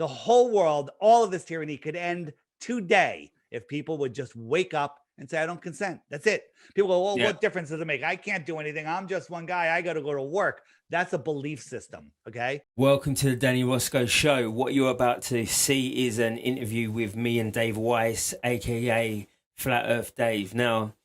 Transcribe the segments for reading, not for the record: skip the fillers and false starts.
The whole world, all of this tyranny could end today if people would just wake up and say, I don't consent. That's it. People go, well, Yeah. what difference does it make? I can't do anything. I'm just one guy. I got to go to work. That's a belief system. Okay. Welcome to the Danny Roscoe Show. What you're about to see is an interview with me and Dave Weiss, aka Flat Earth Dave. Now,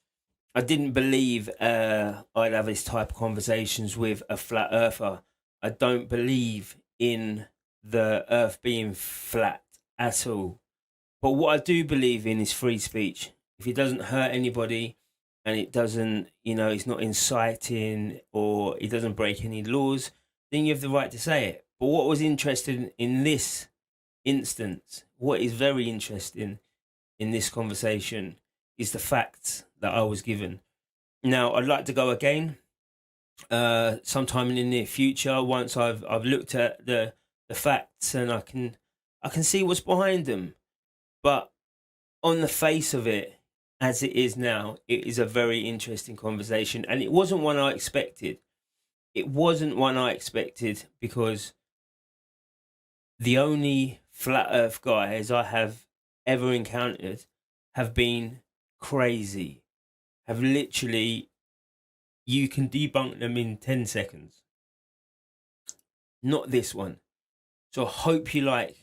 I didn't believe I'd have this type of conversations with a flat earther. I don't believe in the earth being flat at all. But what I do believe in is free speech. If it doesn't hurt anybody and it doesn't, it's not inciting or it doesn't break any laws, then you have the right to say it. But what was interesting in this instance, what is very interesting in this conversation is the facts that I was given. Now, I'd like to go again sometime in the near future once I've looked at the facts and I can see what's behind them. But on the face of it, as it is now, it is a very interesting conversation, and it wasn't one I expected. It wasn't one I expected because the only flat earth guys I have ever encountered have been crazy, have literally, you can debunk them in 10 seconds. Not this one. So I hope you like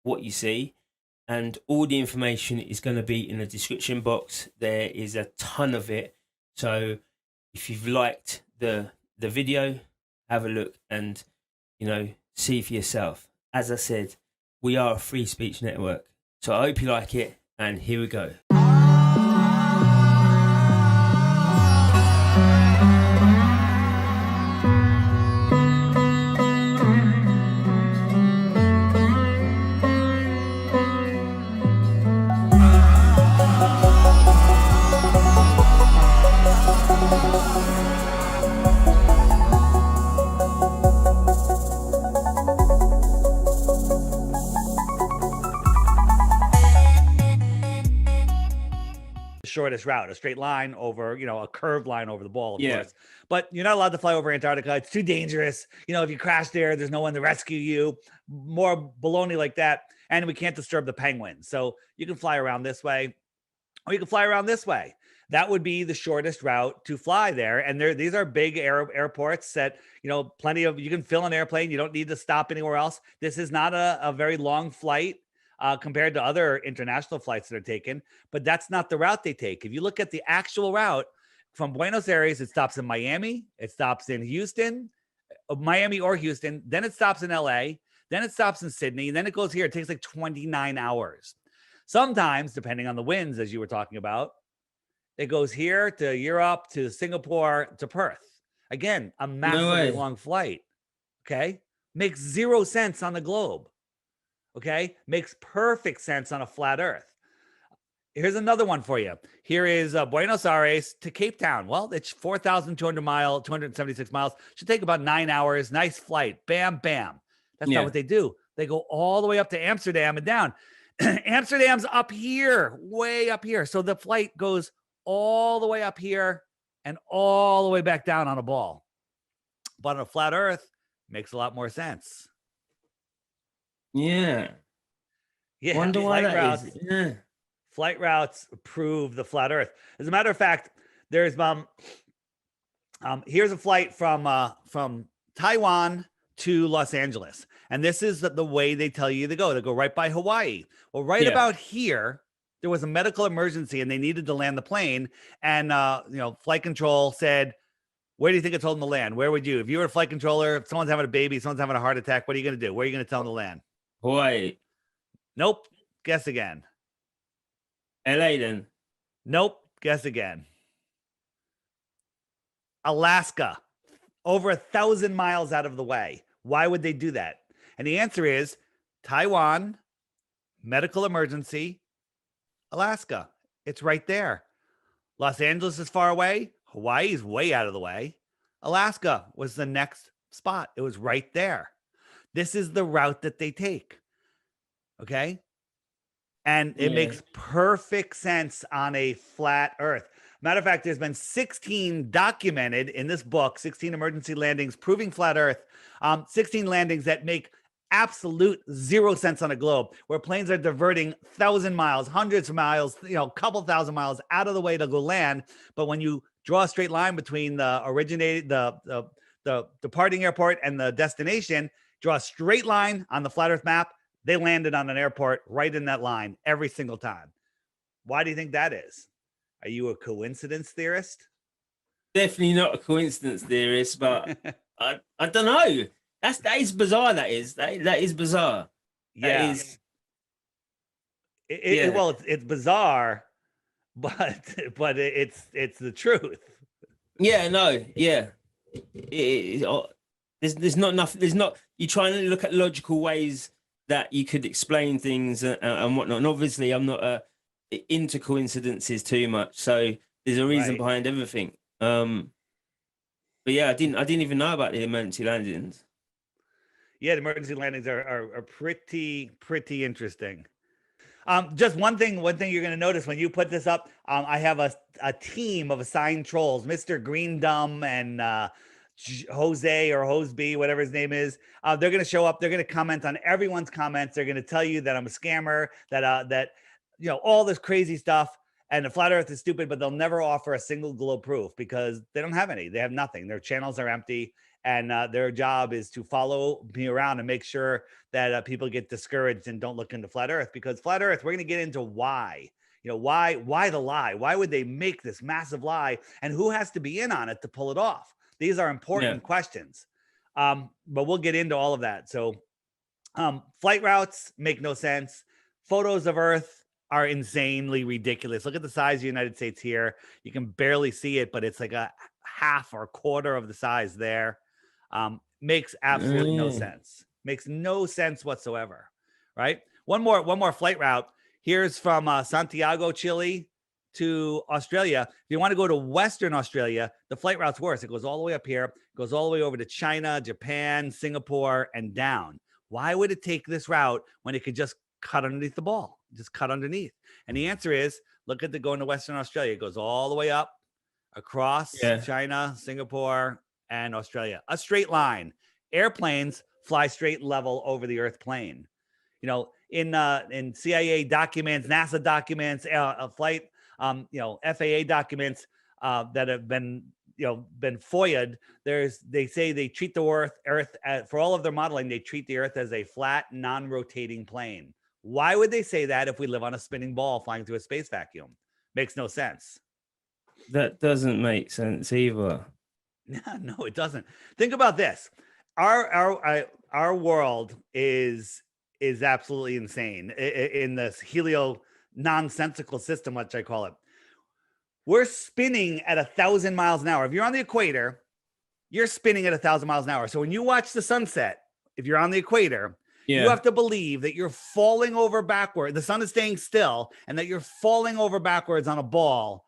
what you see, and all the information is going to be in the description box. There is a ton of it. So if you've liked the video, have a look and, see for yourself. As I said, we are a free speech network. So I hope you like it, and here we go. Shortest route, a straight line over, a curved line over the ball, of course. But you're not allowed to fly over Antarctica. It's too dangerous. If you crash there, there's no one to rescue you. More baloney like that. And we can't disturb the penguins. So you can fly around this way, or you can fly around this way. That would be the shortest route to fly there. And these are big airports that, plenty of, you can fill an airplane. You don't need to stop anywhere else. This is not a very long flight. Compared to other international flights that are taken, but that's not the route they take. If you look at the actual route from Buenos Aires, it stops in Miami, it stops in Houston, Miami or Houston, then it stops in LA, then it stops in Sydney, and then it goes here. It takes like 29 hours. Sometimes, depending on the winds, as you were talking about, it goes here to Europe, to Singapore, to Perth. Again, a massively long flight. Okay. Makes zero sense on the globe. Okay, makes perfect sense on a flat earth. Here's another one for you. Here is Buenos Aires to Cape Town. Well, it's 276 miles. Should take about 9 hours. Nice flight. Bam, bam. That's not what they do. They go all the way up to Amsterdam and down. Amsterdam's up here, way up here. So the flight goes all the way up here and all the way back down on a ball. But on a flat earth, makes a lot more sense. Yeah. Wonder why that is. Yeah. Flight routes prove the flat earth. As a matter of fact, there's here's a flight from Taiwan to Los Angeles. And this is the way they tell you to go. They go right by Hawaii. Well, about here, there was a medical emergency and they needed to land the plane. And flight control said, where do you think it's holding to land? Where would you, if you were a flight controller, if someone's having a baby, someone's having a heart attack, what are you going to do? Where are you going to tell them to land? Hawaii. Nope. Guess again. LA then. Nope. Guess again. Alaska. Over 1,000 miles out of the way. Why would they do that? And the answer is Taiwan, medical emergency, Alaska. It's right there. Los Angeles is far away. Hawaii is way out of the way. Alaska was the next spot. It was right there. This is the route that they take. Okay. And it makes perfect sense on a flat earth. Matter of fact, there's been 16 documented in this book, 16 emergency landings proving flat earth, 16 landings that make absolute 0 cents on a globe, where planes are diverting 1,000 miles, hundreds of miles, a couple thousand miles out of the way to go land. But when you draw a straight line between the departing airport and the destination, draw a straight line on the flat Earth map, they landed on an airport right in that line every single time. Why do you think that is? Are you a coincidence theorist? Definitely not a coincidence theorist, but I don't know. That is bizarre. That is bizarre. Yeah. That is. Well, it's bizarre, but it's the truth. Yeah. No. Yeah. There's not enough. There's not. You're trying to look at logical ways that you could explain things and whatnot. And obviously, I'm not into coincidences too much. So there's a reason behind everything. But yeah, I didn't even know about the emergency landings. Yeah, the emergency landings are pretty interesting. Just one thing you're going to notice when you put this up, I have a team of assigned trolls, Mr. Green Dumb and Jose or Hoseby, whatever his name is. They're going to show up. They're going to comment on everyone's comments. They're going to tell you that I'm a scammer, that all this crazy stuff. And the flat Earth is stupid, but they'll never offer a single globe proof because they don't have any. They have nothing. Their channels are empty, and their job is to follow me around and make sure that people get discouraged and don't look into flat Earth. Because flat Earth, we're going to get into why. Why the lie? Why would they make this massive lie? And who has to be in on it to pull it off? These are important questions. But we'll get into all of that. So flight routes make no sense. Photos of Earth are insanely ridiculous. Look at the size of the United States here. You can barely see it, but it's like a half or a quarter of the size there. Makes absolutely no sense. Makes no sense whatsoever, right? One more flight route. Here's from Santiago, Chile to Australia. If you want to go to Western Australia, the flight route's worse. It goes all the way up here, goes all the way over to China, Japan, Singapore, and down. Why would it take this route when it could just cut underneath the ball? Just cut underneath. And the answer is, look at going to Western Australia. It goes all the way up across China, Singapore, and Australia. A straight line. Airplanes fly straight level over the Earth plane. In CIA documents, NASA documents, flight, FAA documents that have been FOIA'd. They say they treat the Earth for all of their modeling. They treat the Earth as a flat, non-rotating plane. Why would they say that if we live on a spinning ball flying through a space vacuum? Makes no sense. That doesn't make sense either. No, it doesn't. Think about this. Our world is absolutely insane in this helio nonsensical system, which I call it. We're spinning at 1,000 miles an hour. If you're on the equator, you're spinning at 1,000 miles an hour. So when you watch the sunset, if you're on the equator, you have to believe that you're falling over backward. The sun is staying still, and that you're falling over backwards on a ball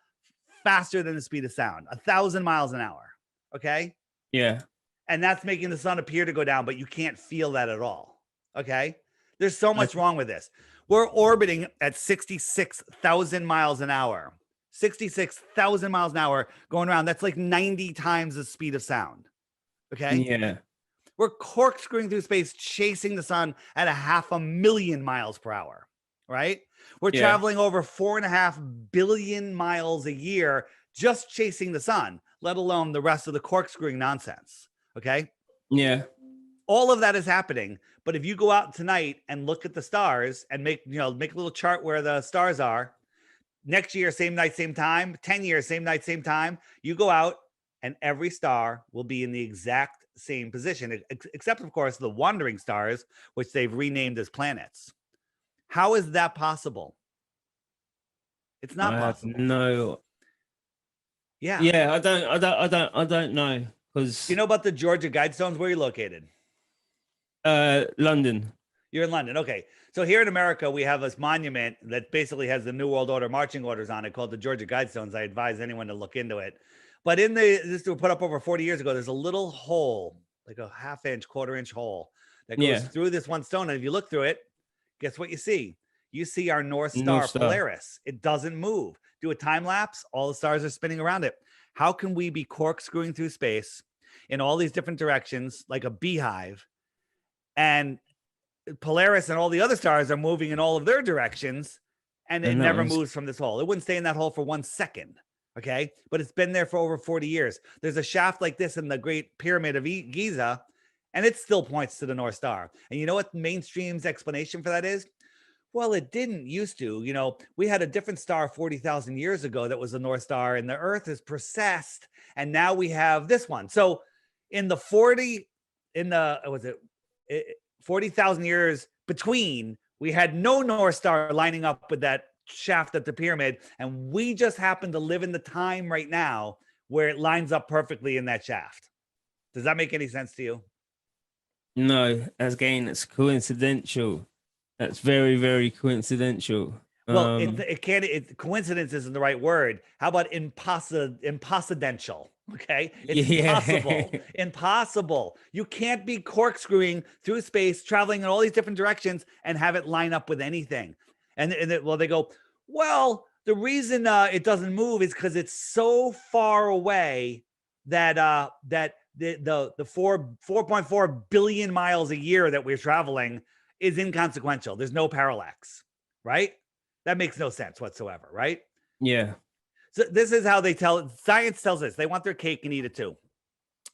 faster than the speed of sound, 1,000 miles an hour. Okay. Yeah. And that's making the sun appear to go down, but you can't feel that at all. Okay. There's so much wrong with this. We're orbiting at 66,000 miles an hour. 66,000 miles an hour going around. That's like 90 times the speed of sound. Okay. Yeah. We're corkscrewing through space, chasing the sun at 500,000 miles per hour, right? We're traveling over 4.5 billion miles a year just chasing the sun, let alone the rest of the corkscrewing nonsense, okay? Yeah. All of that is happening, but if you go out tonight and look at the stars and make a little chart where the stars are, next year, same night, same time, 10 years, same night, same time, you go out and every star will be in the exact same position, except, of course, the wandering stars, which they've renamed as planets. How is that possible? It's not possible. No. Yeah. Yeah, I don't know. Because you know about the Georgia Guidestones? Where are you located? London. You're in London. Okay. So here in America, we have this monument that basically has the New World Order marching orders on it called the Georgia Guidestones. I advise anyone to look into it. But this was put up over 40 years ago. There's a little hole, like a half-inch, quarter-inch hole that goes through this one stone. And if you look through it, guess what you see? You see our North Star, Polaris. It doesn't move. Do a time lapse. All the stars are spinning around it. How can we be corkscrewing through space in all these different directions like a beehive? And Polaris and all the other stars are moving in all of their directions, and it never moves from this hole. It wouldn't stay in that hole for 1 second. Okay. But it's been there for over 40 years. There's a shaft like this in the Great Pyramid of Giza, and it still points to the North Star. And you know what mainstream's explanation for that is? Well, it didn't used to. You know, we had a different star 40,000 years ago that was the North Star, and the Earth is precessed, and now we have this one. So in the 40,000 years between, we had no North Star lining up with that shaft at the pyramid, and we just happen to live in the time right now where it lines up perfectly in that shaft. Does that make any sense to you? No, it's coincidental. That's very, very coincidental. Well, coincidence isn't the right word. How about impossidental? Okay. It's impossible. Impossible. You can't be corkscrewing through space, traveling in all these different directions and have it line up with anything. And they go, well, the reason it doesn't move is because it's so far away that the 4.4 billion miles a year that we're traveling is inconsequential. There's no parallax, right? That makes no sense whatsoever, right? Yeah. So this is how science tells us they want their cake and eat it too.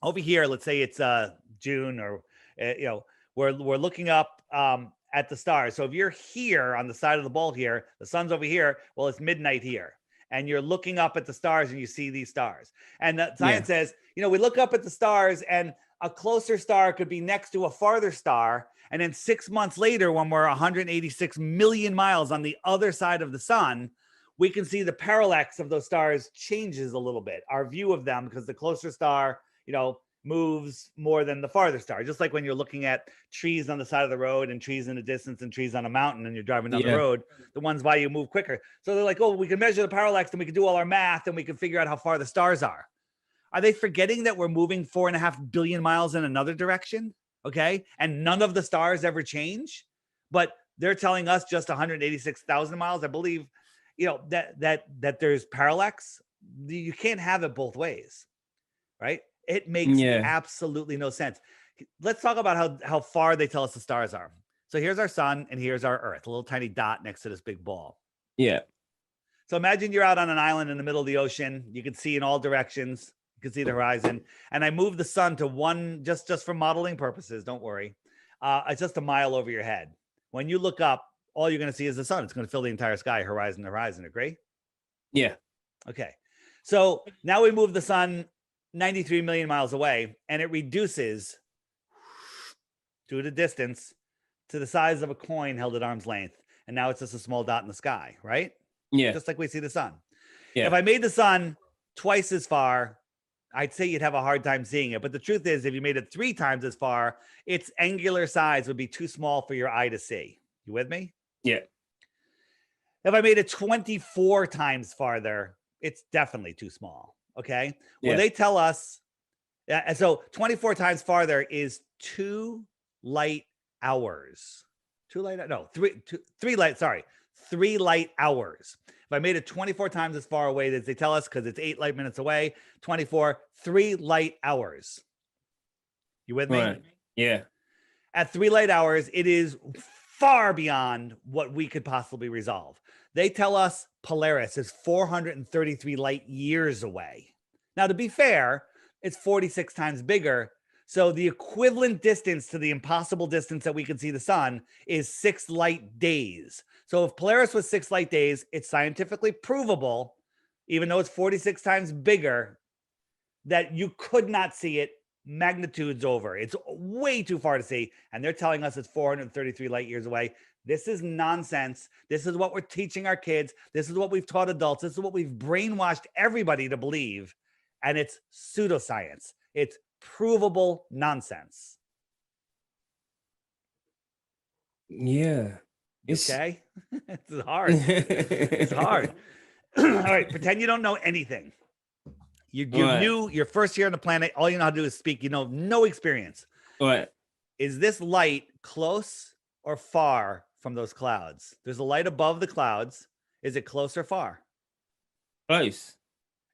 Over here, let's say it's June, or we're looking up at the stars. So if you're here on the side of the ball here, the sun's over here. Well, it's midnight here, and you're looking up at the stars and you see these stars. And science says, we look up at the stars, and a closer star could be next to a farther star. And then 6 months later, when we're 186 million miles on the other side of the sun, we can see the parallax of those stars changes a little bit. Our view of them, because the closer star, moves more than the farther star. Just like when you're looking at trees on the side of the road and trees in the distance and trees on a mountain and you're driving down the road, the ones by you move quicker. So they're like, oh, we can measure the parallax and we can do all our math and we can figure out how far the stars are. Are they forgetting that we're moving 4.5 billion miles in another direction? Okay. And none of the stars ever change, but they're telling us just 186,000 miles. I believe, that there's parallax. You can't have it both ways, right? It makes absolutely no sense. Let's talk about how far they tell us the stars are. So here's our sun and here's our Earth, a little tiny dot next to this big ball. Yeah. So imagine you're out on an island in the middle of the ocean. You can see in all directions. You can see the horizon. And I moved the sun to one, just for modeling purposes. Don't worry. It's just a mile over your head. When you look up, all you're going to see is the sun. It's going to fill the entire sky, horizon to horizon. Agree? Yeah. Okay. So now we move the sun 93 million miles away, and it reduces due to distance to the size of a coin held at arm's length. And now it's just a small dot in the sky, right? Yeah. Just like we see the sun. Yeah. If I made the sun twice as far, I'd say you'd have a hard time seeing it. But the truth is, if you made it 3 times as far, its angular size would be too small for your eye to see. You with me? Yeah. If I made it 24 times farther, it's definitely too small. Okay. Well, they tell us, and so 24 times farther is 2 light hours. 3 light hours. If I made it 24 times as far away as they tell us, because it's 8 light minutes away, 3 light hours. You with me? Right. Yeah. At 3 light hours, it is far beyond what we could possibly resolve. They tell us Polaris is 433 light years away. Now, to be fair, it's 46 times bigger. So the equivalent distance to the impossible distance that we can see the sun is 6 light days. So if Polaris was 6 light days, it's scientifically provable, even though it's 46 times bigger, that you could not see it magnitudes over. It's way too far to see. And they're telling us it's 433 light years away. This is nonsense. This is what we're teaching our kids. This is what we've taught adults. This is what we've brainwashed everybody to believe. And it's pseudoscience. It's provable nonsense. Yeah. Okay. It's hard. It's hard. All right. Pretend you don't know anything. You knew your first year on the planet. All you know how to do is speak. No experience. Right. Is this light close or far from those clouds? There's a light above the clouds. Is it close or far? Close.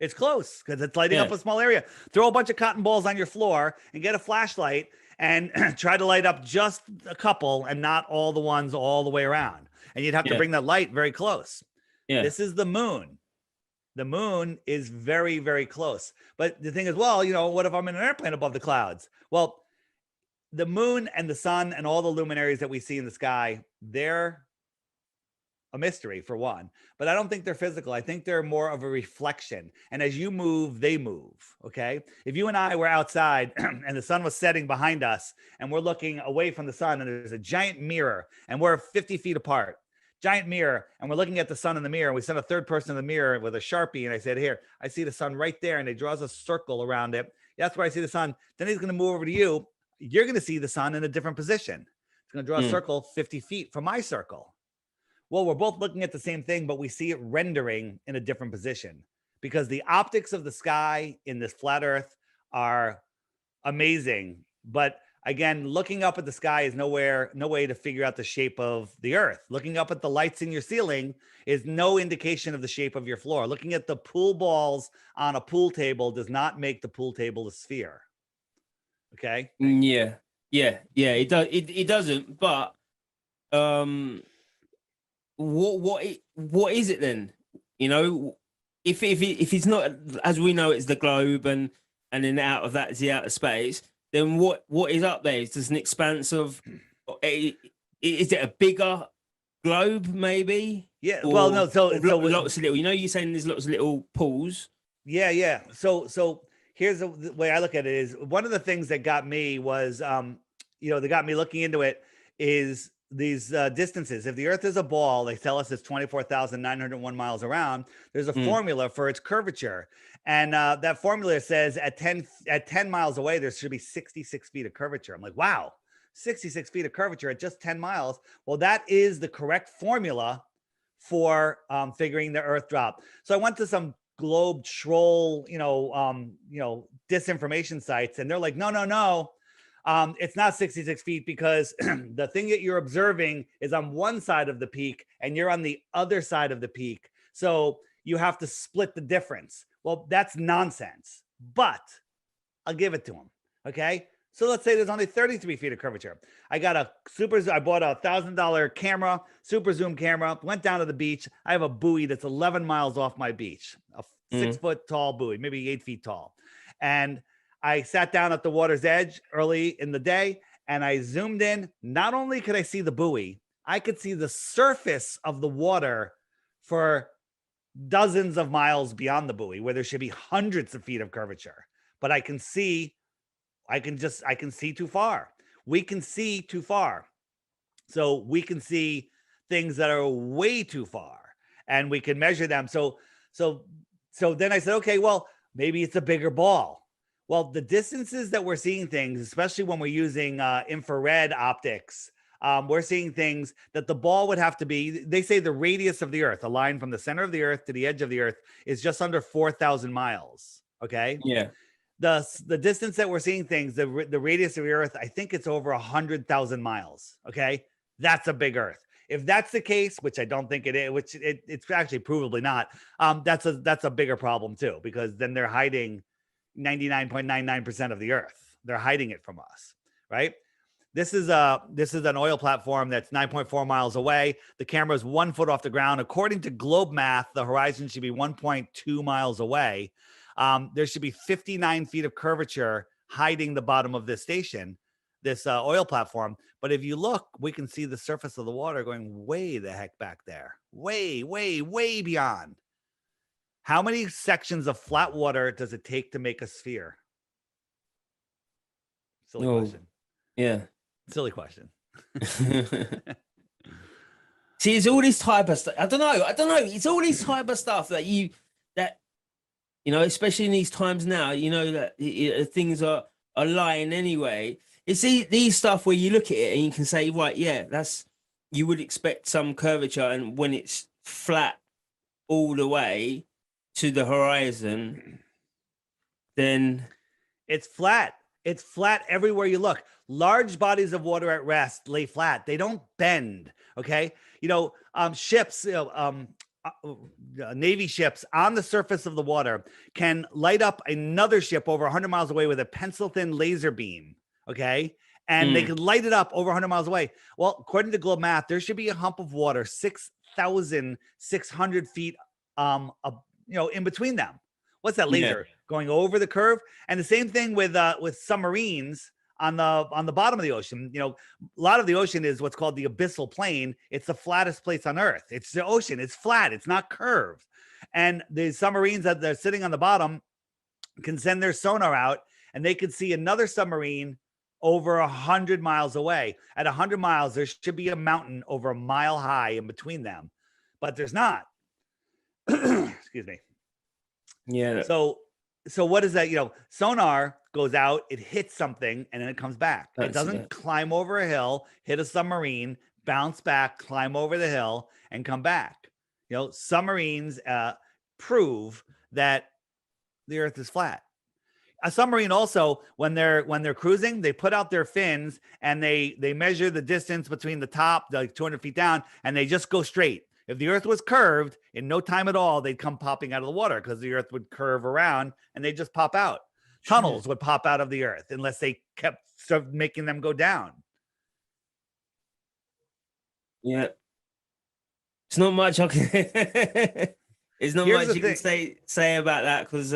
It's close because it's lighting Yeah. up a small area. Throw a bunch of cotton balls on your floor and get a flashlight and try to light up just a couple and not all the ones all the way around. And you'd have to Yeah. bring that light very close. Yeah. This is the moon. The moon is very, very close. But the thing is, well, you know, what if I'm in an airplane above the clouds? Well, the moon and the sun and all the luminaries that we see in the sky, they're a mystery for one, but I don't think they're physical. I think they're more of a reflection. And as you move, they move. Okay. If you and I were outside and the sun was setting behind us and we're looking away from the sun and there's a giant mirror and we're 50 feet apart, giant mirror, and we're looking at the sun in the mirror, and we sent a third person in the mirror with a Sharpie. And I said, here, I see the sun right there. And he draws a circle around it. That's where I see the sun. Then he's going to move over to you. You're going to see the sun in a different position. It's going to draw a circle 50 feet from my circle. Well, we're both looking at the same thing, but we see it rendering in a different position because the optics of the sky in this flat earth are amazing. But again, looking up at the sky is no way to figure out the shape of the earth. Looking up at the lights in your ceiling is no indication of the shape of your floor. Looking at the pool balls on a pool table does not make the pool table a sphere. Okay. Yeah. It does. It doesn't. But what is it then? You know, if it's not, as we know, it's the globe, and then out of that is the outer space. Then what is up there? Is this an expanse of? Is it a bigger globe, maybe? Yeah. Well, no. So lots of little. You know, you're saying there's lots of little pools. Yeah. So here's the way I look at it is one of the things that got me was, that got me looking into it is these distances. If the earth is a ball, they tell us it's 24,901 miles around. There's a formula for its curvature. And that formula says at 10 miles away, there should be 66 feet of curvature. I'm like, wow, 66 feet of curvature at just 10 miles. Well, that is the correct formula for figuring the earth drop. So I went to some globe troll, disinformation sites, and they're like, no. It's not 66 feet because the thing that you're observing is on one side of the peak and you're on the other side of the peak. So you have to split the difference. Well, that's nonsense, but I'll give it to them. Okay. So let's say there's only 33 feet of curvature. I bought a $1,000 camera, super zoom camera, went down to the beach. I have a buoy that's 11 miles off my beach, a 6 foot tall buoy, maybe 8 feet tall. And I sat down at the water's edge early in the day and I zoomed in. Not only could I see the buoy, I could see the surface of the water for dozens of miles beyond the buoy where there should be hundreds of feet of curvature. But I can see too far. We can see too far. So we can see things that are way too far and we can measure them. So then I said, okay, well, maybe it's a bigger ball. Well, the distances that we're seeing things, especially when we're using infrared optics, we're seeing things that the ball would have to be, they say the radius of the earth, a line from the center of the earth to the edge of the earth is just under 4,000 miles. Okay. Yeah. The distance that we're seeing things, the radius of the earth, I think it's over 100,000 miles. Okay. That's a big earth. If that's the case, which I don't think it is, which it's actually provably not, that's a bigger problem too, because then they're hiding 99.99% of the earth. They're hiding it from us, right? This is an oil platform that's 9.4 miles away. The camera is 1 foot off the ground. According to globe math, the horizon should be 1.2 miles away. There should be 59 feet of curvature hiding the bottom of this station, this oil platform. But if you look, we can see the surface of the water going way the heck back there, way, way, way beyond. How many sections of flat water does it take to make a sphere? Silly question. Yeah. Silly question. See, it's all this type of stuff. I don't know. It's all this type of stuff that especially in these times now, that things are lying anyway. It's these stuff where you look at it and you can say, right, yeah, you would expect some curvature, and when it's flat all the way to the horizon, then it's flat. It's flat everywhere you look. Large bodies of water at rest lay flat. They don't bend. Okay. Ships, Navy ships on the surface of the water can light up another ship over 100 miles away with a pencil thin laser beam. Okay. And they can light it up over 100 miles away. Well, according to Globe Math, there should be a hump of water 6,600 feet in between them. What's that laser going over the curve? And the same thing with submarines on the bottom of the ocean. A lot of the ocean is what's called the abyssal plain. It's the flattest place on Earth. It's the ocean. It's flat. It's not curved. And the submarines that they're sitting on the bottom can send their sonar out, and they could see another submarine over 100 miles away. At 100 miles, there should be a mountain over a mile high in between them, but there's not. Excuse me. Yeah. So what is that? Sonar goes out, it hits something, and then it comes back. It doesn't climb over a hill, hit a submarine, bounce back, climb over the hill, and come back. Submarines prove that the Earth is flat. A submarine also, when they're cruising, they put out their fins and they measure the distance between the top, like 200 feet down, and they just go straight. If the Earth was curved, in no time at all, they'd come popping out of the water because the Earth would curve around and they just pop out. Tunnels would pop out of the Earth unless they kept making them go down. Yeah. It's not much I can it's not much you can say about that, because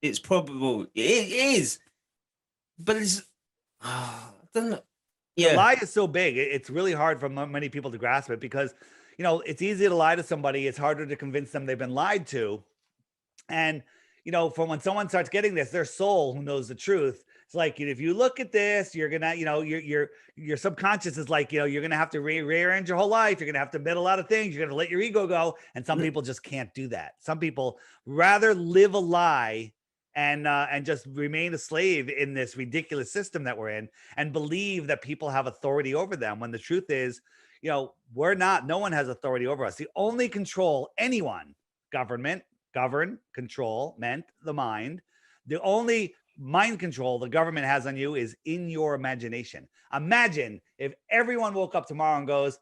it's probable. It is. But it's I don't know. Yeah. The lie is so big. It's really hard for many people to grasp it because, it's easy to lie to somebody. It's harder to convince them they've been lied to. And, from when someone starts getting this, their soul, who knows the truth, it's like, if you look at this, you're going to, your subconscious is like, you're going to have to rearrange your whole life. You're going to have to admit a lot of things. You're going to let your ego go. And some people just can't do that. Some people rather live a lie and just remain a slave in this ridiculous system that we're in and believe that people have authority over them, when the truth is, we're not. No one has authority over us. The only control anyone, control meant the mind. The only mind control the government has on you is in your imagination. Imagine if everyone woke up tomorrow and goes,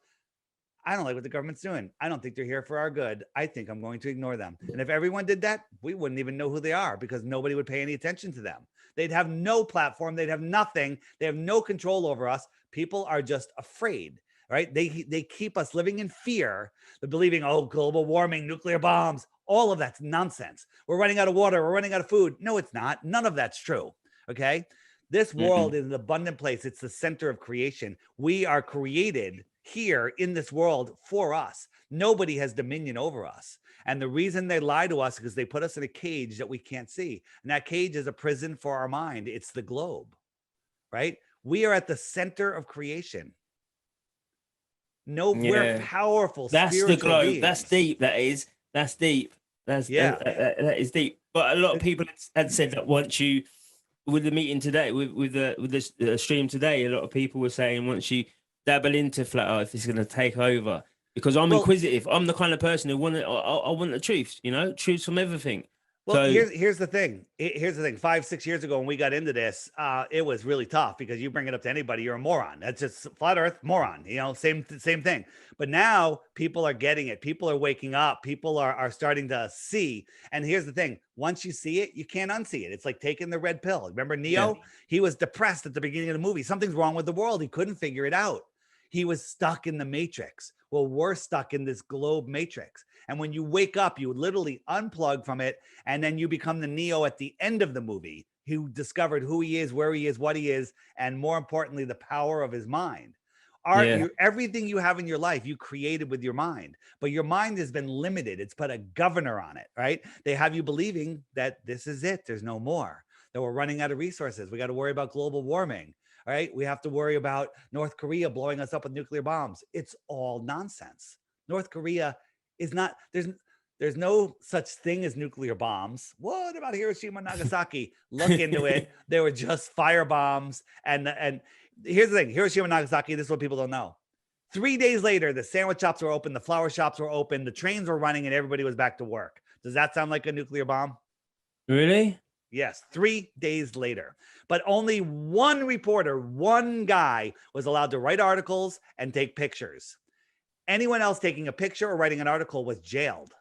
I don't like what the government's doing. I don't think they're here for our good. I think I'm going to ignore them. And if everyone did that, we wouldn't even know who they are because nobody would pay any attention to them. They'd have no platform. They'd have nothing. They have no control over us. People are just afraid, right? They keep us living in fear. They're believing, global warming, nuclear bombs, all of that's nonsense. We're running out of water. We're running out of food. No, it's not. None of that's true. Okay. This world is an abundant place. It's the center of creation. We are created here in this world for us. Nobody has dominion over us. And the reason they lie to us is because they put us in a cage that we can't see. And that cage is a prison for our mind. It's the globe, right? We are at the center of creation. We're powerful. That's the globe. Beings. That's deep. That's deep. That is deep. But a lot of people had said that once you, with the meeting today, with the stream today, a lot of people were saying once you dabble into flat Earth, it's going to take over. Because I'm inquisitive. I'm the kind of person who I want the truth. Truth from everything. Well, here's the thing. 5-6 years ago when we got into this, it was really tough because you bring it up to anybody, you're a moron. That's just flat Earth, moron. Same thing. But now people are getting it. People are waking up. People are starting to see. And here's the thing. Once you see it, you can't unsee it. It's like taking the red pill. Remember Neo? Yeah. He was depressed at the beginning of the movie. Something's wrong with the world. He couldn't figure it out. He was stuck in the matrix. Well, we're stuck in this globe matrix. And when you wake up, you literally unplug from it. And then you become the Neo at the end of the movie, who discovered who he is, where he is, what he is, and more importantly, the power of his mind. Everything you have in your life, you created with your mind, but your mind has been limited. It's put a governor on it, right? They have you believing that this is it. There's no more, that we're running out of resources. We got to worry about global warming. All right. We have to worry about North Korea blowing us up with nuclear bombs. It's all nonsense. North Korea is not, there's no such thing as nuclear bombs. What about Hiroshima and Nagasaki? Look into it. They were just fire bombs. And here's the thing, Hiroshima and Nagasaki, this is what people don't know. 3 days later, the sandwich shops were open, the flower shops were open, the trains were running, and everybody was back to work. Does that sound like a nuclear bomb? Really? Yes, 3 days later. But only one reporter, one guy was allowed to write articles and take pictures. Anyone else taking a picture or writing an article was jailed.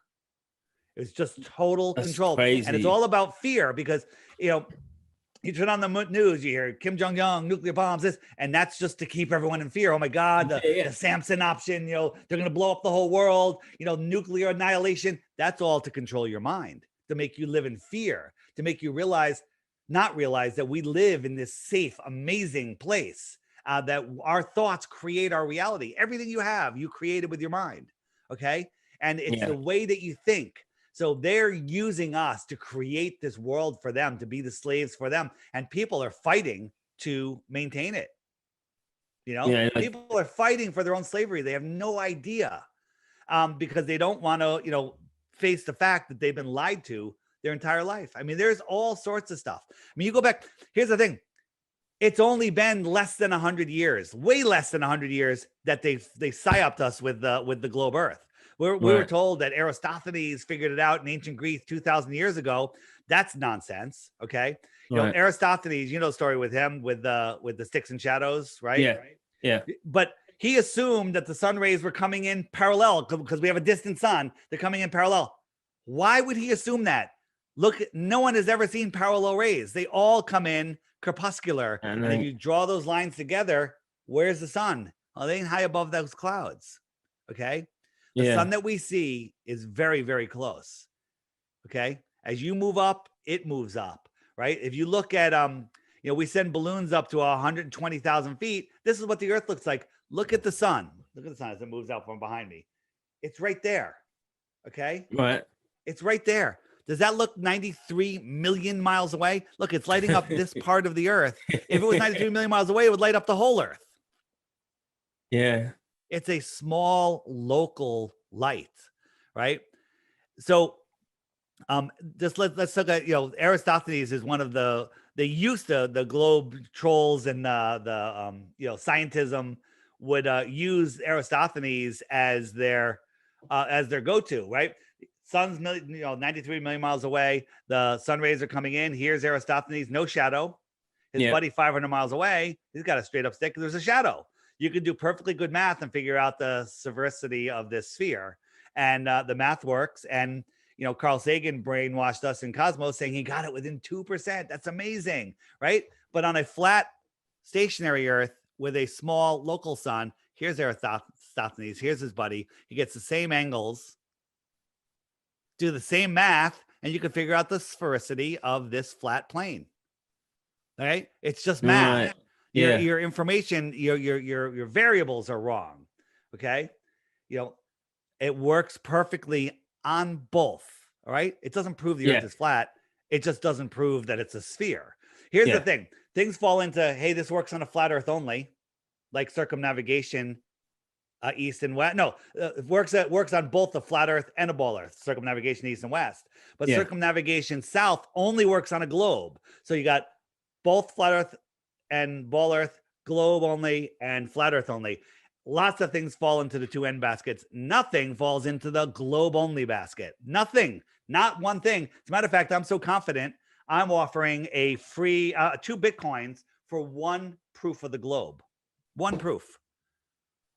It was just total That's control. crazy. And it's all about fear because, you know, you turn on the news, you hear Kim Jong-un, nuclear bombs, this, and that's just to keep everyone in fear. Oh my God, the Samson option, you know, they're going to blow up the whole world, you know, nuclear annihilation. That's all to control your mind, to make you live in fear, to make you not realize that we live in this safe, amazing place, that our thoughts create our reality. Everything you have, you created with your mind. Okay. And it's the way that you think. So they're using us to create this world for them, to be the slaves for them. And people are fighting to maintain it. You know, people are fighting for their own slavery. They have no idea, because they don't want to, you know, face the fact that they've been lied to their entire life. I mean, there's all sorts of stuff. I mean, you go back, here's the thing. It's only been less than 100 years, way less than 100 years that they psyoped us with the globe Earth. We were told that Aristophanes figured it out in ancient Greece 2,000 years ago. That's nonsense. Okay. You know, Aristophanes, you know, the story with him with the sticks and shadows, right? Yeah. Yeah. But he assumed that the sun rays were coming in parallel because we have a distant sun. They're coming in parallel. Why would he assume that? Look, no one has ever seen parallel rays. They all come in crepuscular. And if you draw those lines together, where's the sun? Well, they ain't high above those clouds. Okay. The sun that we see is very, very close. Okay. As you move up, it moves up, right? If you look at, you know, we send balloons up to 120,000 feet. This is what the Earth looks like. Look at the sun. Look at the sun as it moves out from behind me. It's right there. Okay. Right. It's right there. Does that look 93 million miles away? Look, it's lighting up this part of the Earth. If it was 93 million miles away, it would light up the whole Earth. Yeah. It's a small local light, right? So just let's look at, you know, Aristophanes is one of they used to, the globe trolls and you know, scientism would use Aristophanes as their go-to, right? Sun's 93 million miles away. The sun rays are coming in. Here's Aristophanes, no shadow. His buddy 500 miles away, he's got a straight up stick. There's a shadow. You can do perfectly good math and figure out the severity of this sphere. And the math works. And, you know, Carl Sagan brainwashed us in Cosmos saying he got it within 2%. That's amazing, right? But on a flat, stationary Earth with a small local sun, here's Aristophanes, here's his buddy. He gets the same angles, do the same math, and you can figure out the sphericity of this flat plane. All right? It's just math. Right. Your information, your variables are wrong. Okay. You know, it works perfectly on both. All right. It doesn't prove the Earth is flat. It just doesn't prove that it's a sphere. Here's the thing. Things fall into, hey, this works on a flat Earth only, like circumnavigation, east and west. No, it works on both the flat Earth and a ball Earth, circumnavigation east and west. But circumnavigation south only works on a globe. So you got both flat Earth and ball Earth, globe only, and flat Earth only. Lots of things fall into the two end baskets. Nothing falls into the globe only basket. Nothing, not one thing. As a matter of fact, I'm so confident I'm offering a free 2 Bitcoins for one proof of the globe. One proof.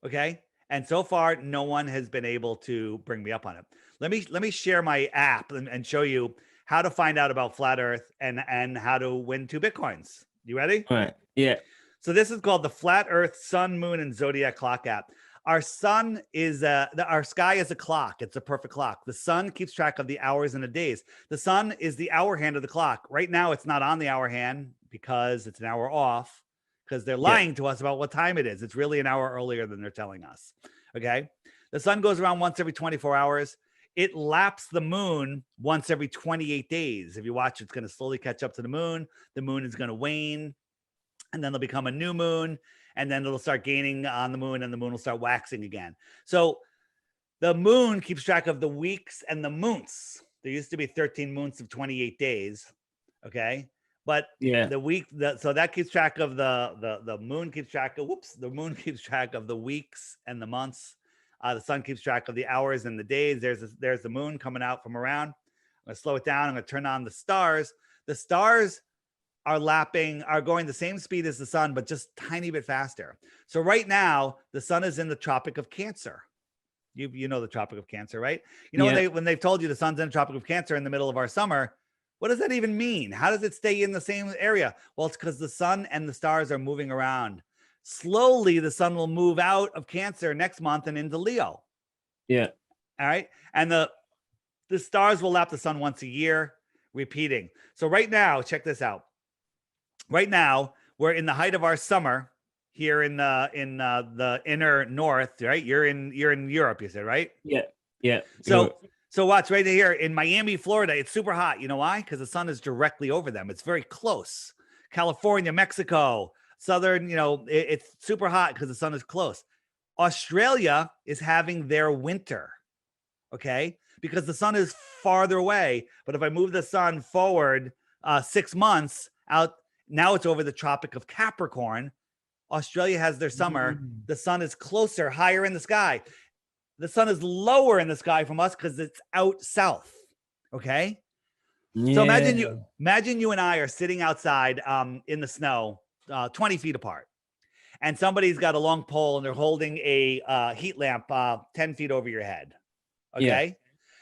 Okay. And so far, no one has been able to bring me up on it. Let me share my app and show you how to find out about flat Earth and how to win 2 Bitcoins. You ready? All right. Yeah. So this is called the Flat Earth Sun, Moon, and Zodiac Clock app. Our sun is our sky is a clock. It's a perfect clock. The sun keeps track of the hours and the days. The sun is the hour hand of the clock. Right now, it's not on the hour hand because it's an hour off, because they're lying to us about what time it is. It's really an hour earlier than they're telling us. Okay. The sun goes around once every 24 hours. It laps the moon once every 28 days. If you watch, it's going to slowly catch up to the moon. The moon is going to wane, and then there'll become a new moon, and then it'll start gaining on the moon, and the moon will start waxing again. So the moon keeps track of the weeks and the moons. There used to be 13 moons of 28 days. Okay. But the week, so that keeps track of the moon keeps track of, the moon keeps track of the weeks and the months. The sun keeps track of the hours and the days. There's the moon coming out from around. I'm going to slow it down. I'm going to turn on the stars. The stars are going the same speed as the sun, but just tiny bit faster. So right now, the sun is in the Tropic of Cancer. You know the Tropic of Cancer, right? You know, Yeah. when they've told you the sun's in the Tropic of Cancer in the middle of our summer, what does that even mean? How does it stay in the same area? Well, it's because the sun and the stars are moving around. Slowly, the sun will move out of Cancer next month and into Leo. Yeah. All right. And the stars will lap the sun once a year, repeating. So right now, check this out. Right now, we're in the height of our summer here in the inner north, right? You're in Europe, you said, right? Yeah. Yeah. So watch right here in Miami, Florida. It's super hot. You know why? Because the sun is directly over them. It's very close. California, Mexico, southern, it's super hot because the sun is close. Australia is having their winter, okay? Because the sun is farther away. But if I move the sun forward 6 months out, now it's over the Tropic of Capricorn. Australia has their summer. The sun is closer, higher in the sky. The sun is lower in the sky from us because it's out south. Okay. Yeah. So imagine you and I are sitting outside in the snow, 20 feet apart, and somebody's got a long pole and they're holding a heat lamp 10 feet over your head. Okay. Yeah.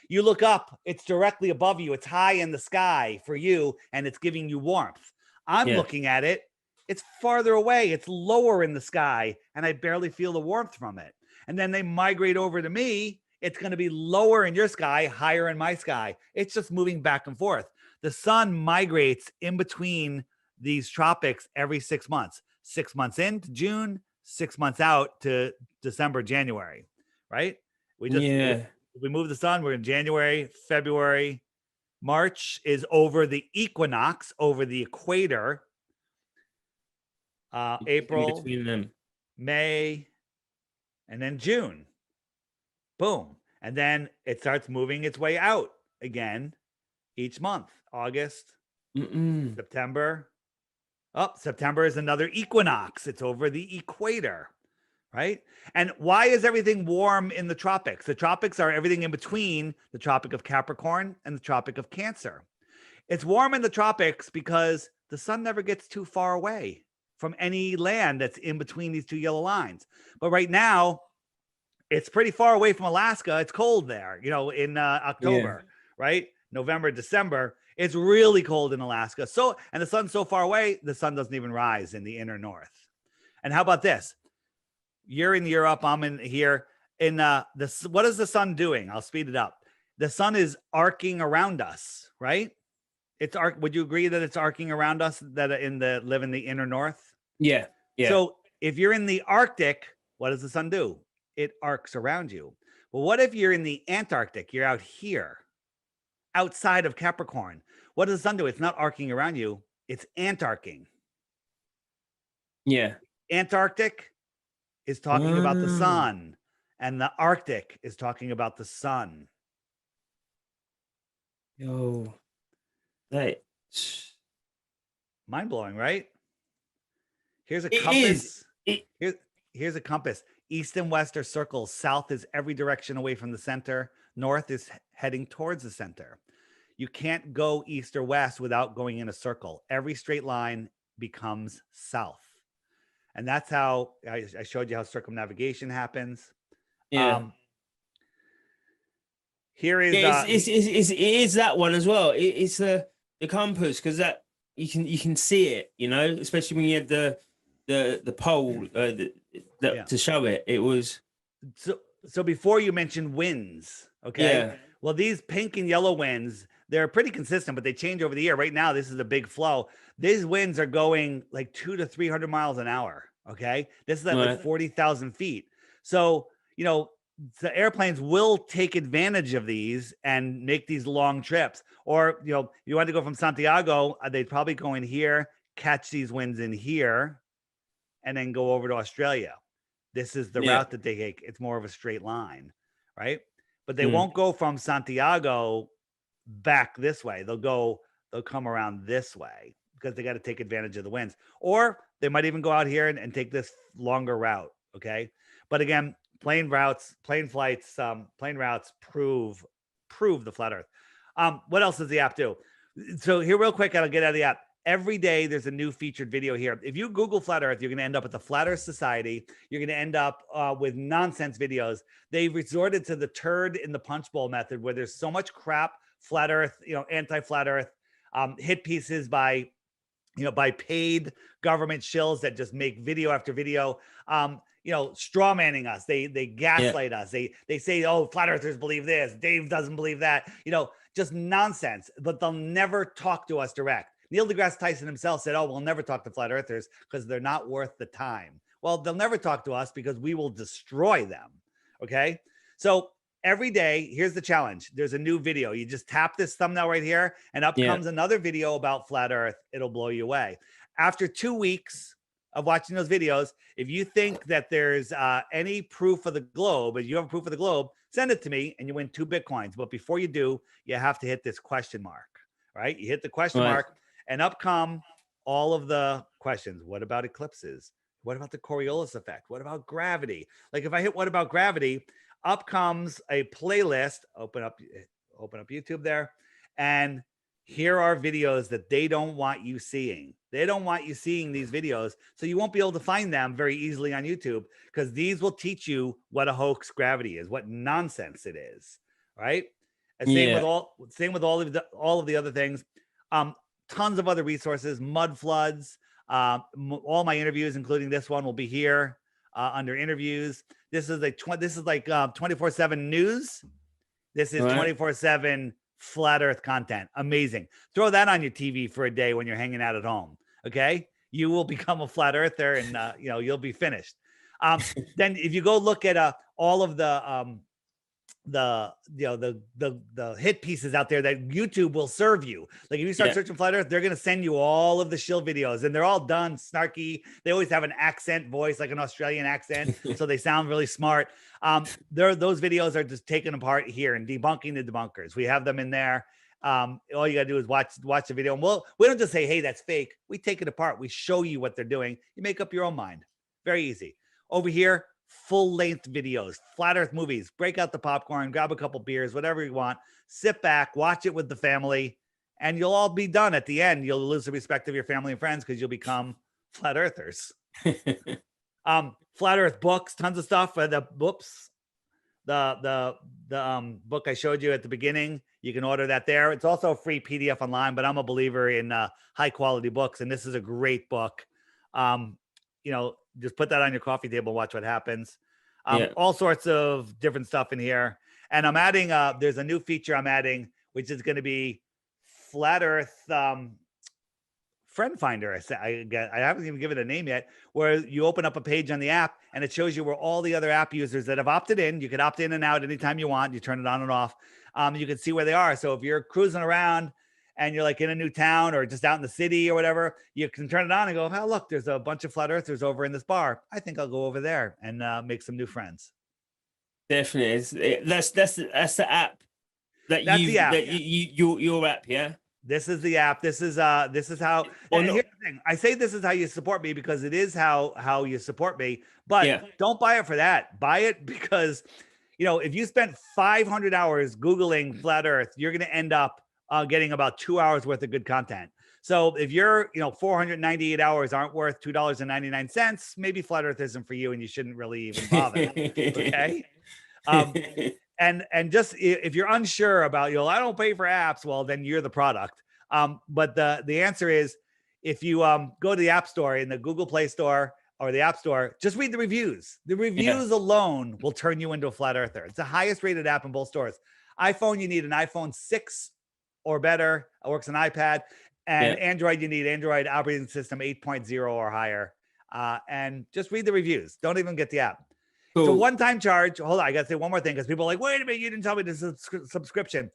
You look up, it's directly above you. It's high in the sky for you, and it's giving you warmth. I'm looking at it. It's farther away. It's lower in the sky, and I barely feel the warmth from it. And then they migrate over to me. It's going to be lower in your sky, higher in my sky. It's just moving back and forth. The sun migrates in between these tropics every 6 months. 6 months into June, 6 months out to December, January, right? We move the sun. We're in January, February. March is over the equinox, over the equator. April, between them. May, and then June. Boom. And then it starts moving its way out again each month. August, September. September is another equinox. It's over the equator, right? And why is everything warm in the tropics? The tropics are everything in between the Tropic of Capricorn and the Tropic of Cancer. It's warm in the tropics because the sun never gets too far away from any land that's in between these two yellow lines. But right now, it's pretty far away from Alaska. It's cold there, in October, right? November, December. It's really cold in Alaska. And the sun's so far away, the sun doesn't even rise in the inner north. And how about this? You're in Europe. I'm in here. What is the sun doing? I'll speed it up. The sun is arcing around us, right? Would you agree that it's arcing around us that live in the inner north? Yeah. Yeah. So if you're in the Arctic, what does the sun do? It arcs around you. Well, what if you're in the Antarctic? You're out here, outside of Capricorn. What does the sun do? It's not arcing around you. It's antarcing. Yeah. Antarctic is talking about the sun, and the Arctic is talking about the sun. Yo. That's mind-blowing, right? Here's a compass. Here's a compass. East and west are circles. South is every direction away from the center. North is heading towards the center. You can't go east or west without going in a circle. Every straight line becomes south. And that's how I showed you how circumnavigation happens. Yeah. Here is it is that one as well. It's the compass, because that you can see it, especially when you had the pole to show it. It was so before you mentioned winds, okay? Yeah. Well, these pink and yellow winds, they're pretty consistent, but they change over the year. Right now, this is a big flow. These winds are going like 200 to 300 miles an hour. Okay, this is at like 40,000 feet. So the airplanes will take advantage of these and make these long trips. Or, you want to go from Santiago, they'd probably go in here, catch these winds in here, and then go over to Australia. This is the route that they take. It's more of a straight line, right? But they won't go from Santiago back this way. They'll come around this way because they got to take advantage of the winds. Or they might even go out here and take this longer route, okay? But again, plane routes prove the flat earth. What else does the app do? So here real quick, I'll get out of the app. every day there's a new featured video here. If you Google Flat Earth, you're going to end up at the Flat Earth Society. You're going to end up with nonsense videos. They've resorted to the turd in the punch bowl method, where there's so much crap, Flat Earth, anti-Flat Earth, hit pieces by paid government shills that just make video after video, straw manning us. They gaslight us. They say, oh, flat earthers believe this. Dave doesn't believe that, just nonsense, but they'll never talk to us direct. Neil deGrasse Tyson himself said, oh, we'll never talk to flat earthers because they're not worth the time. Well, they'll never talk to us because we will destroy them. Okay. So every day, here's the challenge. There's a new video. You just tap this thumbnail right here, and up comes another video about flat earth. It'll blow you away. After 2 weeks of watching those videos, if you think that there's any proof of the globe, if you have proof of the globe, send it to me and you win 2 Bitcoins. But before you do, you have to hit this question mark, right? You hit the question mark, and up come all of the questions. What about eclipses? What about the Coriolis effect? What about gravity? Like if I hit what about gravity, up comes a playlist. Open up YouTube there, and here are videos that they don't want you seeing. They don't want you seeing these videos, so you won't be able to find them very easily on YouTube, because these will teach you what a hoax gravity is, what nonsense it is, right? And same with all of the other things. Tons of other resources, mud floods. All my interviews, including this one, will be here under interviews. This is like 24/7 news. This is 24/7 flat earth content. Amazing. Throw that on your TV for a day when you're hanging out at home. Okay. You will become a flat earther, and you'll be finished. Then if you go look at all of the hit pieces out there that YouTube will serve you. Like if you start searching flat earth, they're going to send you all of the shill videos, and they're all done snarky. They always have an accent voice, like an Australian accent. So they sound really smart. Those videos are just taken apart here and debunking the debunkers. We have them in there. All you gotta do is watch the video, and we don't just say, hey, that's fake. We take it apart. We show you what they're doing. You make up your own mind. Very easy. Over here, full-length videos, flat earth movies. Break out the popcorn, grab a couple beers, whatever you want, sit back, watch it with the family, and you'll all be done. At the end, you'll lose the respect of your family and friends because you'll become flat earthers. Flat earth books, tons of stuff. The book I showed you at the beginning, you can order that there. It's also a free PDF online, but I'm a believer in high quality books, and this is a great book. Just put that on your coffee table, watch what happens. All sorts of different stuff in here. And I'm adding, there's a new feature I'm adding, which is going to be Flat Earth Friend Finder. I haven't even given it a name yet, where you open up a page on the app and it shows you where all the other app users that have opted in, you could opt in and out anytime you want. You turn it on and off. You can see where they are. So if you're cruising around and you're like in a new town or just out in the city or whatever, you can turn it on and go, oh, look, there's a bunch of flat earthers over in this bar. I think I'll go over there and make some new friends. Definitely. That's the app your app. Yeah. This is the app. This is how, here's the thing. I say this is how you support me because it is how you support me, but don't buy it for that. Buy it because, if you spent 500 hours Googling flat earth, you're going to end up getting about 2 hours worth of good content. So if your 498 hours aren't worth $2.99, maybe flat earth isn't for you, and you shouldn't really even bother. Okay. And just if you're unsure about, I don't pay for apps, well, then you're the product. But the answer is, if you go to the App Store, in the Google Play Store or the App Store, just read the reviews. The reviews alone will turn you into a flat earther. It's the highest rated app in both stores. iPhone, you need an iPhone 6 or better. It works on iPad. And Android, you need Android operating system 8.0 or higher. And just read the reviews. Don't even get the app. Cool. It's a one-time charge. Hold on, I got to say one more thing, because people are like, wait a minute, you didn't tell me this is subscription.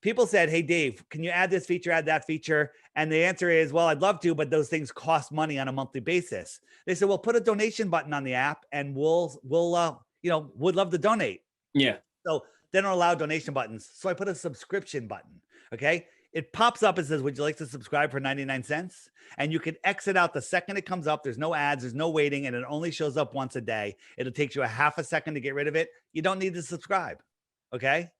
People said, hey, Dave, can you add this feature, add that feature? And the answer is, well, I'd love to, but those things cost money on a monthly basis. They said, well, put a donation button on the app and would love to donate. Yeah. So they don't allow donation buttons. So I put a subscription button. Okay. It pops up and says, would you like to subscribe for 99 cents? And you can exit out the second it comes up. There's no ads, there's no waiting, and it only shows up once a day. It'll take you a half a second to get rid of it. You don't need to subscribe. Okay.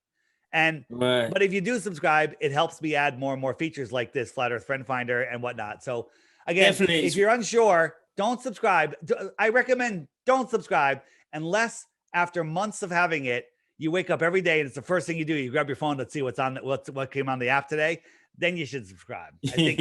And but if you do subscribe, it helps me add more and more features like this Flat Earth Friend Finder and whatnot. So again, definitely, if you're unsure, don't subscribe. I recommend don't subscribe unless after months of having it, you wake up every day and it's the first thing you do. You grab your phone to see what came on the app today. Then you should subscribe. I think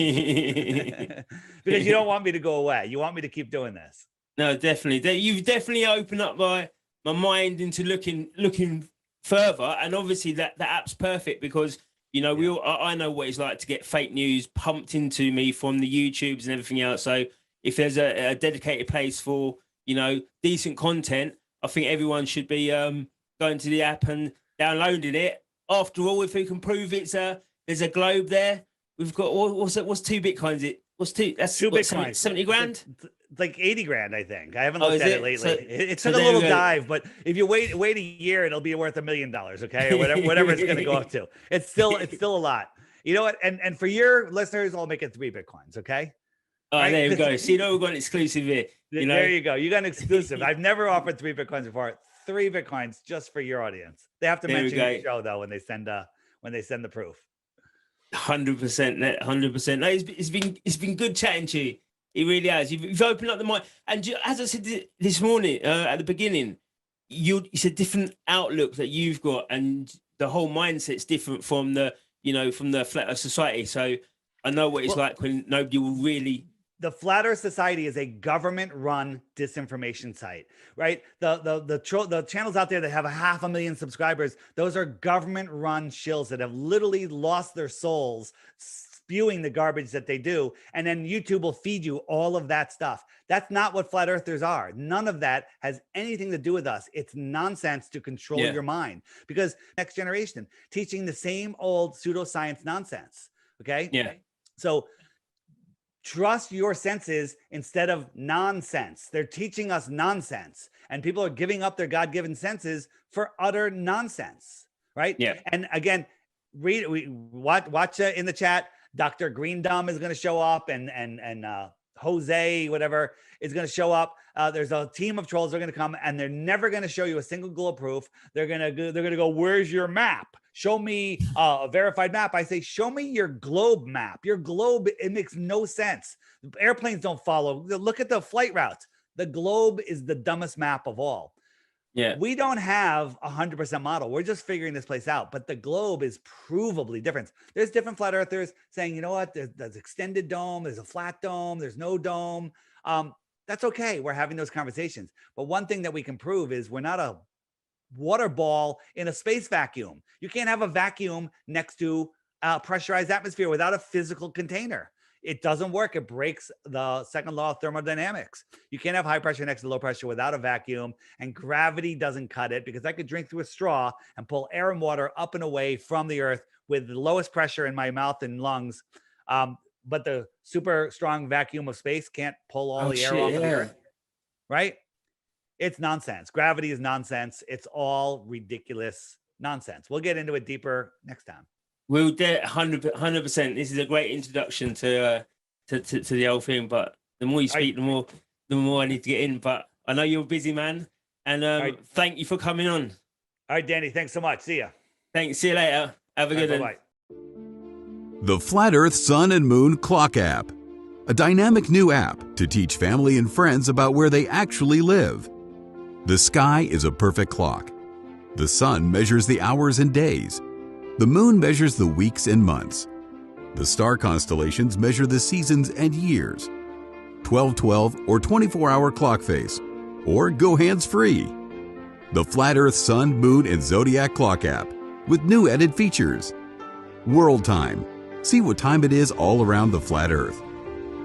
because you don't want me to go away. You want me to keep doing this. No, definitely. You've definitely opened up my mind into looking further. And obviously that app's perfect because, you know, I know what it's like to get fake news pumped into me from the YouTubes and everything else. So if there's a dedicated place for, you know, decent content, I think everyone should be going to the app and downloading it. After all, if we can prove there's a globe there, we've got what's 2 Bitcoins? What's 2? That's 2 Bitcoins. 70 grand. Like 80 grand, I think. I haven't looked at it lately. So, it took a little dive, but if you wait a year, it'll be worth $1 million. Okay, or whatever it's going to go up to. It's still a lot. You know what? And for your listeners, I'll make it 3 Bitcoins. Okay. Oh, right? There we go. So we've got an exclusive here. There you go. You got an exclusive. I've never offered 3 Bitcoins before. 3 Bitcoins just for your audience. They have to mention the show though when they send the proof. 100%. 100%. No, it's been good chatting to you. It really has. You've opened up the mind, and as I said this morning at the beginning, it's a different outlook that you've got, and the whole mindset's different from the Flat Earth Society. So I know what it's like when nobody will really. The Flat Earth Society is a government-run disinformation site, right? The channels out there that have 500,000 subscribers, those are government-run shills that have literally lost their souls spewing the garbage that they do, and then YouTube will feed you all of that stuff. That's not what Flat Earthers are. None of that has anything to do with us. It's nonsense to control your mind, because next generation teaching the same old pseudoscience nonsense, okay? Yeah. So trust your senses instead of nonsense. They're teaching us nonsense, and people are giving up their God-given senses for utter nonsense, right? Yeah. And again, watch in the chat. Dr. Greendom is going to show up, and Jose, whatever, is going to show up. There's a team of trolls that are going to come, and they're never going to show you a single globe proof. They're going to go, where's your map? Show me a verified map. I say, show me your globe map. Your globe, it makes no sense. Airplanes don't follow. Look at the flight routes. The globe is the dumbest map of all. Yeah. We don't have 100% model. We're just figuring this place out, but the globe is provably different. There's different flat earthers saying, you know what, there's extended dome, there's a flat dome, there's no dome. That's okay. We're having those conversations. But one thing that we can prove is we're not a water ball in a space vacuum. You can't have a vacuum next to a pressurized atmosphere without a physical container. It doesn't work. It breaks the second law of thermodynamics. You can't have high pressure next to low pressure without a vacuum, and gravity doesn't cut it, because I could drink through a straw and pull air and water up and away from the earth with the lowest pressure in my mouth and lungs. But the super strong vacuum of space can't pull all the air off of the earth, right? It's nonsense. Gravity is nonsense. It's all ridiculous nonsense. We'll get into it deeper next time. We'll get 100%. This is a great introduction to the whole thing. But the more you speak, the more I need to get in. But I know you're a busy man, and thank you for coming on. All right, Danny. Thanks so much. See ya. Thanks. See you later. Have a good one. Bye. The Flat Earth Sun and Moon Clock App, a dynamic new app to teach family and friends about where they actually live. The sky is a perfect clock. The sun measures the hours and days. The moon measures the weeks and months. The star constellations measure the seasons and years. 12/12 or 24-hour clock face, or go hands-free. The Flat Earth Sun, Moon, and Zodiac Clock app with new added features. World Time. See what time it is all around the flat Earth.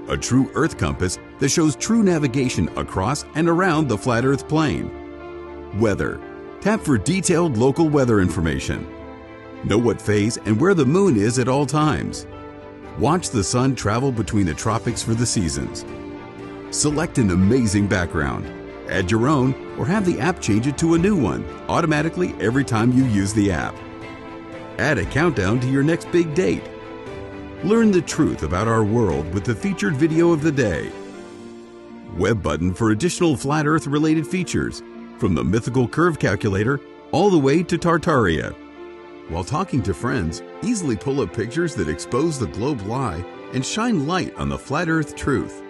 A true Earth compass that shows true navigation across and around the flat Earth plane. Weather. Tap for detailed local weather information. Know what phase and where the moon is at all times. Watch the sun travel between the tropics for the seasons. Select an amazing background. Add your own, or have the app change it to a new one automatically every time you use the app. Add a countdown to your next big date. Learn the truth about our world with the featured video of the day. Web button for additional flat Earth related features, from the mythical curve calculator all the way to Tartaria. While talking to friends, easily pull up pictures that expose the globe lie and shine light on the flat Earth truth.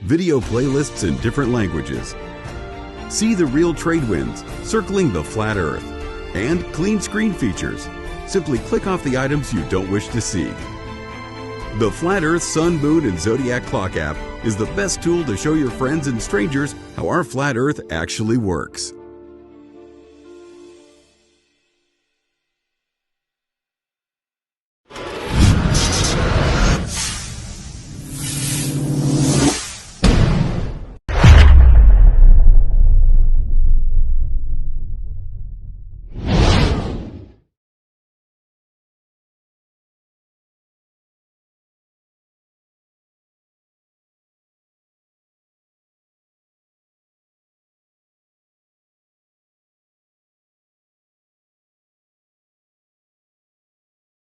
Video playlists in different languages. See the real trade winds circling the flat Earth. And clean screen features. Simply click off the items you don't wish to see. The Flat Earth Sun, Moon, and Zodiac Clock app is the best tool to show your friends and strangers how our flat Earth actually works.